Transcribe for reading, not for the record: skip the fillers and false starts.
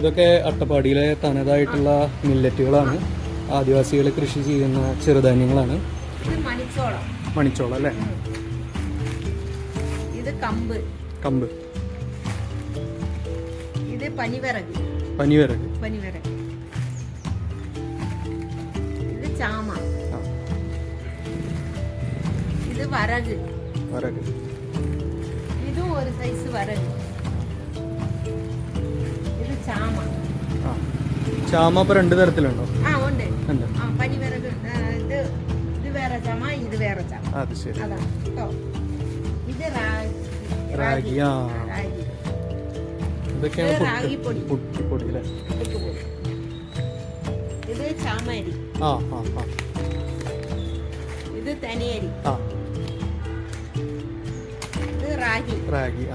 ഇതൊക്കെ അട്ടപ്പാടിയിലെ തനതായിട്ടുള്ള മില്ലറ്റുകളാണ്. ആദിവാസികൾ കൃഷി ചെയ്യുന്ന ചെറുധാന്യങ്ങളാണ്. മണിച്ചോളം അല്ലേ? ഇത് കമ്പ്. കമ്പ്. ഇത് പനിവിറക്. പനിവിറക്. പനിവിറക്. ഇത് ചാമ. ഇത് വരക്. വരക്. ഇതും ഒരു സൈസ് വരക്. ഇത് ചാമ. ചാമ ഇപ്പൊ 2 തരത്തിലുണ്ടോ? ഉണ്ട്. പനിവിറക്. ഇത് വേറെ ചാമ, ഇത് വേറെ ചാമ. അത് ശരി. അതാണ് കേട്ടോ. ഇത് റാഗി. ഇതൊക്കെയാണ് റാഗിപ്പൊടി. പൊടി അല്ലേ? ഇത് ചാമരി. ഇത് തനിയരി. ഇത് റാഗി. റാഗി.